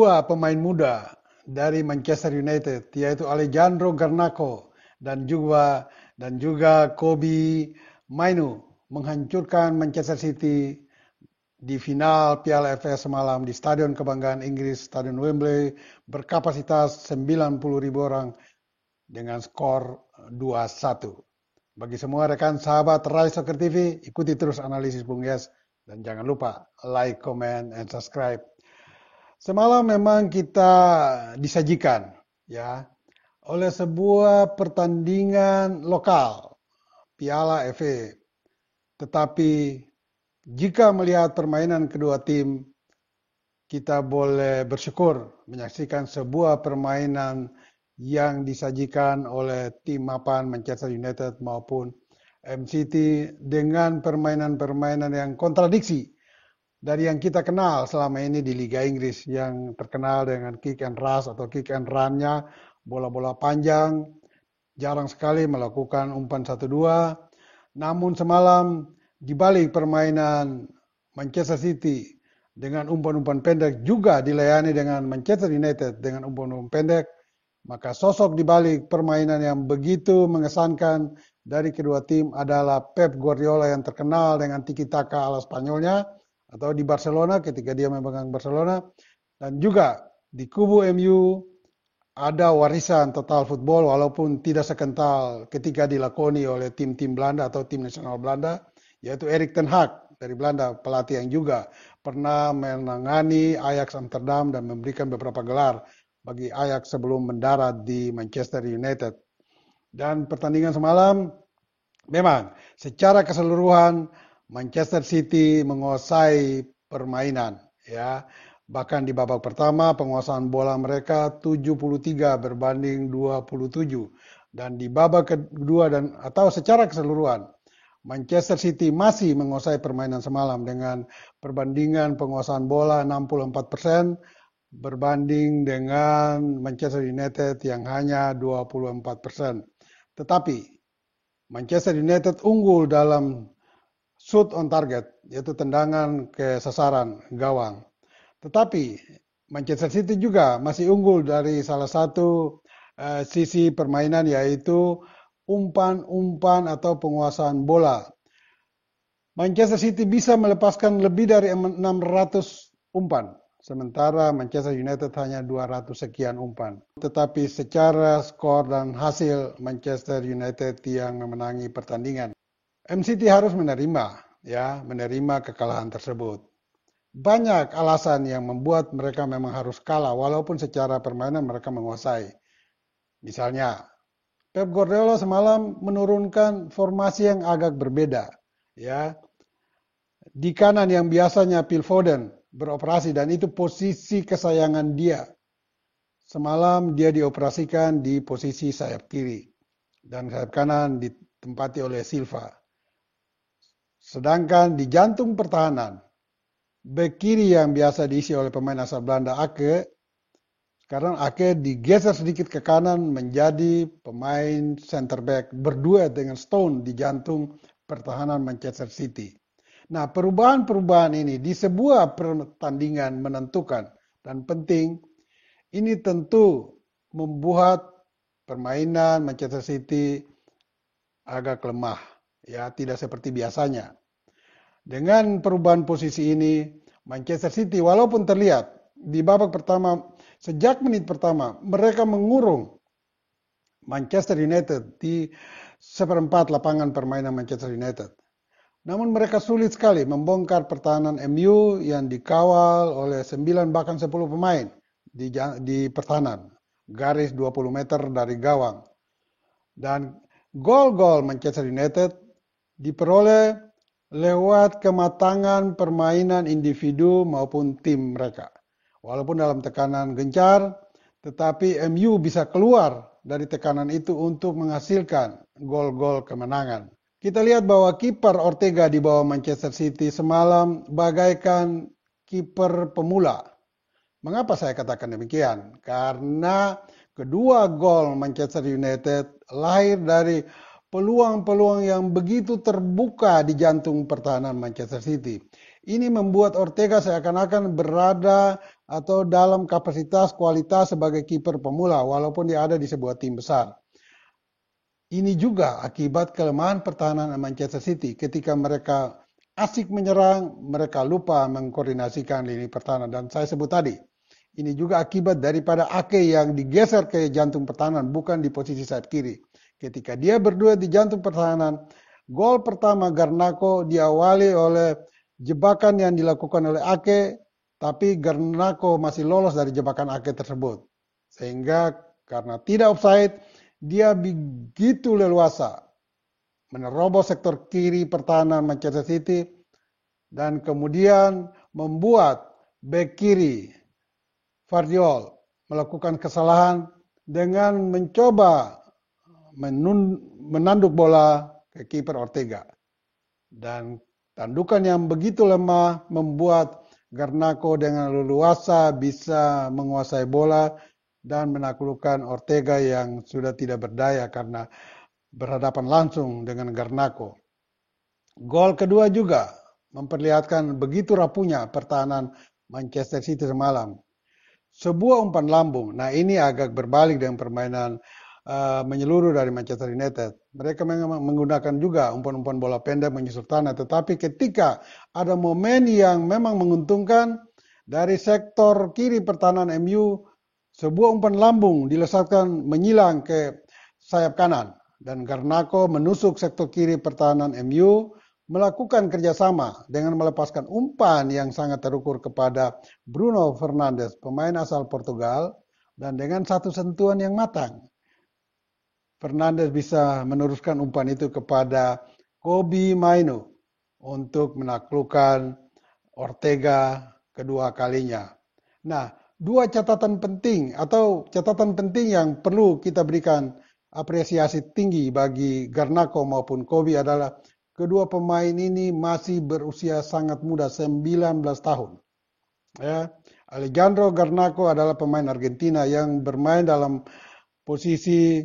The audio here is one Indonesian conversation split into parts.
dua pemain muda dari Manchester United, yaitu Alejandro Garnacho dan juga Kobbie Mainoo menghancurkan Manchester City di final Piala FA semalam di Stadion Kebanggaan Inggris, Stadion Wembley, berkapasitas 90.000 orang dengan skor 2-1. Bagi semua rekan sahabat Rai Soccer TV, ikuti terus analisis Bung Yes dan jangan lupa like, comment, and subscribe. Semalam memang kita disajikan ya oleh sebuah pertandingan lokal Piala FA. Tetapi jika melihat permainan kedua tim, kita boleh bersyukur menyaksikan sebuah permainan yang disajikan oleh tim mapan Manchester United maupun MCT dengan permainan-permainan yang kontradiksi dari yang kita kenal selama ini di Liga Inggris yang terkenal dengan kick and rush atau kick and run-nya, bola-bola panjang, jarang sekali melakukan umpan 1-2. Namun semalam di balik permainan Manchester City dengan umpan-umpan pendek juga dilayani dengan Manchester United dengan umpan-umpan pendek, maka sosok di balik permainan yang begitu mengesankan dari kedua tim adalah Pep Guardiola yang terkenal dengan tiki-taka ala Spanyolnya atau di Barcelona ketika dia memegang Barcelona, dan juga di kubu MU ada warisan total football walaupun tidak sekental ketika dilakoni oleh tim-tim Belanda atau tim nasional Belanda, yaitu Erik ten Hag dari Belanda, pelatih yang juga pernah menangani Ajax Amsterdam dan memberikan beberapa gelar bagi Ajax sebelum mendarat di Manchester United. Dan pertandingan semalam memang secara keseluruhan Manchester City menguasai permainan ya. Bahkan di babak pertama penguasaan bola mereka 73 berbanding 27, dan di babak kedua atau secara keseluruhan Manchester City masih menguasai permainan semalam dengan perbandingan penguasaan bola 64% berbanding dengan Manchester United yang hanya 24%. Tetapi Manchester United unggul dalam shoot on target, yaitu tendangan ke sasaran gawang. Tetapi Manchester City juga masih unggul dari salah satu sisi permainan, yaitu umpan-umpan atau penguasaan bola. Manchester City bisa melepaskan lebih dari 600 umpan, sementara Manchester United hanya 200 sekian umpan. Tetapi secara skor dan hasil Manchester United yang memenangi pertandingan. MCT harus menerima kekalahan tersebut. Banyak alasan yang membuat mereka memang harus kalah walaupun secara permainan mereka menguasai. Misalnya, Pep Guardiola semalam menurunkan formasi yang agak berbeda, ya. Di kanan yang biasanya Phil Foden beroperasi dan itu posisi kesayangan dia. Semalam dia dioperasikan di posisi sayap kiri dan sayap kanan ditempati oleh Silva. Sedangkan di jantung pertahanan, bek kiri yang biasa diisi oleh pemain asal Belanda Ake, sekarang Ake digeser sedikit ke kanan menjadi pemain center back berduet dengan Stone di jantung pertahanan Manchester City. Nah, perubahan-perubahan ini di sebuah pertandingan menentukan dan penting, ini tentu membuat permainan Manchester City agak lemah, ya, tidak seperti biasanya. Dengan perubahan posisi ini, Manchester City walaupun terlihat di babak pertama, sejak menit pertama, mereka mengurung Manchester United di seperempat lapangan permainan Manchester United. Namun mereka sulit sekali membongkar pertahanan MU yang dikawal oleh 9 bahkan 10 pemain di pertahanan, garis 20 meter dari gawang. Dan gol-gol Manchester United diperoleh lewat kematangan permainan individu maupun tim mereka. Walaupun dalam tekanan gencar, tetapi MU bisa keluar dari tekanan itu untuk menghasilkan gol-gol kemenangan. Kita lihat bahwa kiper Ortega di bawah Manchester City semalam bagaikan kiper pemula. Mengapa saya katakan demikian? Karena kedua gol Manchester United lahir dari peluang-peluang yang begitu terbuka di jantung pertahanan Manchester City. Ini membuat Ortega seakan-akan berada atau dalam kapasitas kualitas sebagai kiper pemula walaupun dia ada di sebuah tim besar. Ini juga akibat kelemahan pertahanan Manchester City. Ketika mereka asik menyerang, mereka lupa mengkoordinasikan lini pertahanan. Dan saya sebut tadi, ini juga akibat daripada Ake yang digeser ke jantung pertahanan, bukan di posisi sayap kiri. Ketika dia berdua di jantung pertahanan, gol pertama Garnacho diawali oleh jebakan yang dilakukan oleh Ake, tapi Garnacho masih lolos dari jebakan Ake tersebut. Sehingga karena tidak offside, dia begitu leluasa menerobos sektor kiri pertahanan Manchester City dan kemudian membuat bek kiri Vardiol melakukan kesalahan dengan mencoba menanduk bola ke kiper Ortega. Dan tandukan yang begitu lemah membuat Garnacho dengan leluasa bisa menguasai bola dan menaklukkan Ortega yang sudah tidak berdaya karena berhadapan langsung dengan Garnacho. Gol kedua juga memperlihatkan begitu rapuhnya pertahanan Manchester City semalam. Sebuah umpan lambung. Nah, ini agak berbalik dengan permainan menyeluruh dari Manchester United. Mereka memang menggunakan juga umpan-umpan bola pendek menyusur tanah, tetapi ketika ada momen yang memang menguntungkan dari sektor kiri pertahanan MU, sebuah umpan lambung dilesatkan menyilang ke sayap kanan dan Garnacho menusuk sektor kiri pertahanan MU, melakukan kerjasama dengan melepaskan umpan yang sangat terukur kepada Bruno Fernandes, pemain asal Portugal, dan dengan satu sentuhan yang matang, Fernandes bisa meneruskan umpan itu kepada Kobbie Mainoo untuk menaklukkan Ortega kedua kalinya. Nah, dua catatan penting yang perlu kita berikan apresiasi tinggi bagi Garnacho maupun Kobbie adalah kedua pemain ini masih berusia sangat muda, 19 tahun. Ya, Alejandro Garnacho adalah pemain Argentina yang bermain dalam posisi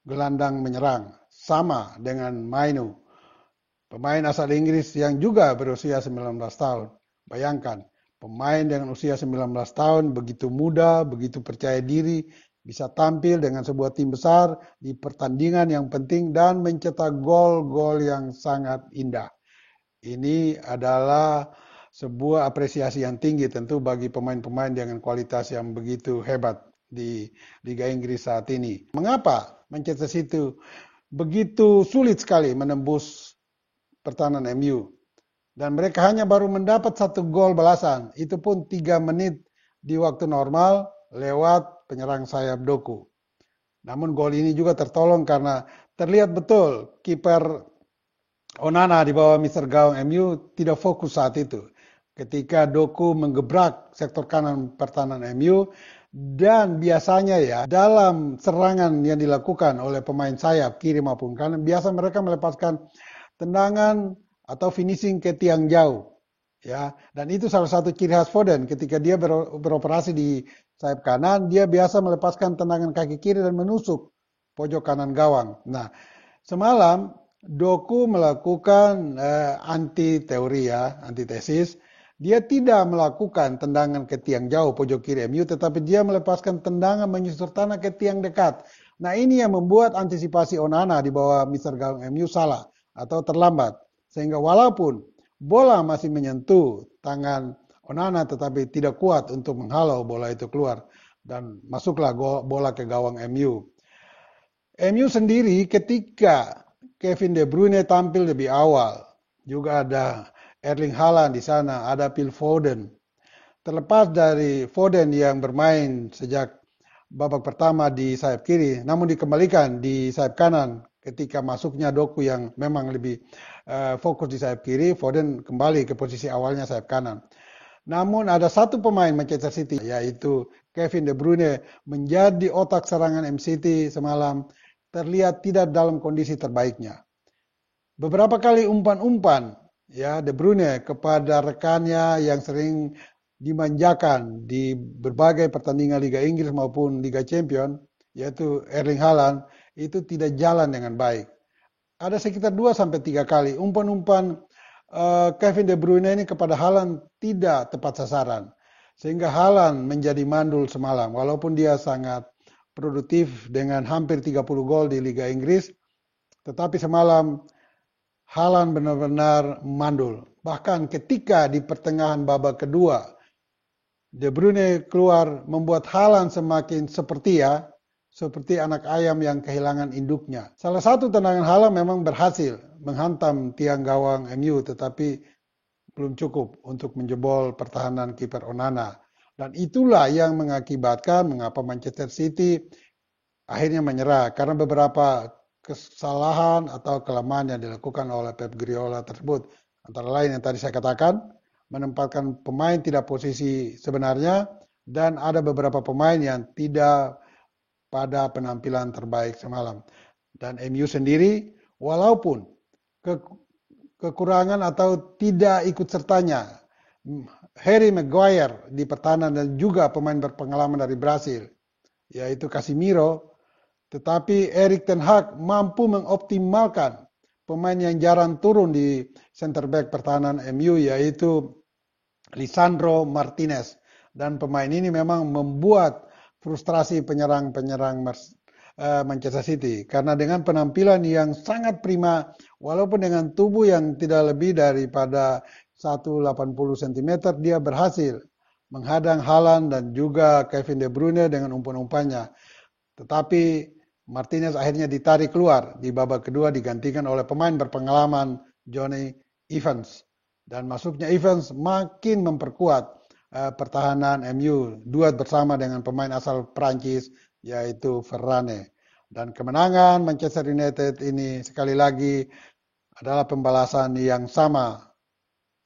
gelandang menyerang, sama dengan Mainoo, pemain asal Inggris yang juga berusia 19 tahun. Bayangkan, pemain dengan usia 19 tahun begitu muda, begitu percaya diri, bisa tampil dengan sebuah tim besar di pertandingan yang penting dan mencetak gol-gol yang sangat indah. Ini adalah sebuah apresiasi yang tinggi tentu bagi pemain-pemain dengan kualitas yang begitu hebat di Liga Inggris saat ini. Mengapa Manchester City begitu sulit sekali menembus pertahanan MU? Dan mereka hanya baru mendapat satu gol balasan, itu pun 3 menit di waktu normal lewat penyerang sayap Doku. Namun gol ini juga tertolong karena terlihat betul kiper Onana di bawah Mr. Gawang MU tidak fokus saat itu. Ketika Doku menggebrak sektor kanan pertahanan MU, dan biasanya ya dalam serangan yang dilakukan oleh pemain sayap kiri maupun kanan, biasa mereka melepaskan tendangan atau finishing ke tiang jauh. Ya, dan itu salah satu ciri khas Foden. Ketika dia beroperasi di sayap kanan, dia biasa melepaskan tendangan kaki kiri dan menusuk pojok kanan gawang. Nah, semalam Doku melakukan antitesis. Dia tidak melakukan tendangan ke tiang jauh pojok kiri MU, tetapi dia melepaskan tendangan menyusur tanah ke tiang dekat. Nah, ini yang membuat antisipasi Onana di bawah Mr. Gawang MU salah atau terlambat. Sehingga walaupun bola masih menyentuh tangan Onana tetapi tidak kuat untuk menghalau bola itu keluar dan masuklah bola ke gawang MU. MU sendiri ketika Kevin De Bruyne tampil lebih awal, juga ada Erling Haaland di sana, ada Phil Foden. Terlepas dari Foden yang bermain sejak babak pertama di sayap kiri, namun dikembalikan di sayap kanan ketika masuknya Doku yang memang lebih fokus di sayap kiri, Foden kembali ke posisi awalnya sayap kanan. Namun ada satu pemain Manchester City, yaitu Kevin De Bruyne, menjadi otak serangan MCT semalam, terlihat tidak dalam kondisi terbaiknya. Beberapa kali umpan-umpan ya De Bruyne kepada rekannya yang sering dimanjakan di berbagai pertandingan Liga Inggris maupun Liga Champions, yaitu Erling Haaland, itu tidak jalan dengan baik. Ada sekitar 2-3 kali umpan-umpan Kevin De Bruyne ini kepada Haaland tidak tepat sasaran. Sehingga Haaland menjadi mandul semalam. Walaupun dia sangat produktif dengan hampir 30 gol di Liga Inggris, tetapi semalam Haaland benar-benar mandul. Bahkan ketika di pertengahan babak kedua, De Bruyne keluar membuat Haaland semakin seperti anak ayam yang kehilangan induknya. Salah satu tendangan Haaland memang berhasil menghantam tiang gawang MU, tetapi belum cukup untuk menjebol pertahanan kiper Onana. Dan itulah yang mengakibatkan mengapa Manchester City akhirnya menyerah, karena beberapa kesalahan atau kelemahan yang dilakukan oleh Pep Guardiola tersebut. Antara lain yang tadi saya katakan, menempatkan pemain tidak posisi sebenarnya, dan ada beberapa pemain yang tidak pada penampilan terbaik semalam. Dan MU sendiri, walaupun kekurangan atau tidak ikut sertanya Harry Maguire di pertahanan dan juga pemain berpengalaman dari Brasil, yaitu Casemiro, tetapi Erik ten Hag mampu mengoptimalkan pemain yang jarang turun di center back pertahanan MU, yaitu Lisandro Martinez. Dan pemain ini memang membuat frustrasi penyerang-penyerang Manchester City, karena dengan penampilan yang sangat prima, walaupun dengan tubuh yang tidak lebih daripada 180 cm, dia berhasil menghadang Haaland dan juga Kevin De Bruyne dengan umpan-umpannya. Tetapi Martinez akhirnya ditarik keluar di babak kedua, digantikan oleh pemain berpengalaman Jonny Evans. Dan masuknya Evans makin memperkuat pertahanan MU, duet bersama dengan pemain asal Prancis yaitu Varane. Dan kemenangan Manchester United ini sekali lagi adalah pembalasan yang sama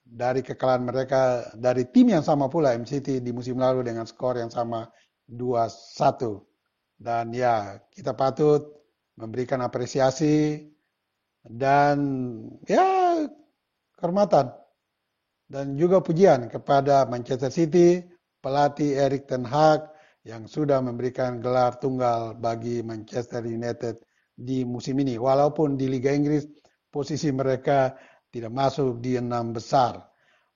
dari kekalahan mereka dari tim yang sama pula, MCT, di musim lalu dengan skor yang sama 2-1. Dan ya, kita patut memberikan apresiasi dan ya kehormatan dan juga pujian kepada Manchester City, pelatih Erik ten Hag yang sudah memberikan gelar tunggal bagi Manchester United di musim ini. Walaupun di Liga Inggris posisi mereka tidak masuk di 6 besar.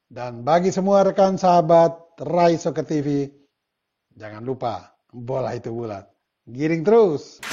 Dan bagi semua rekan sahabat Rai Soccer TV, jangan lupa bola itu bulat. Giring terus!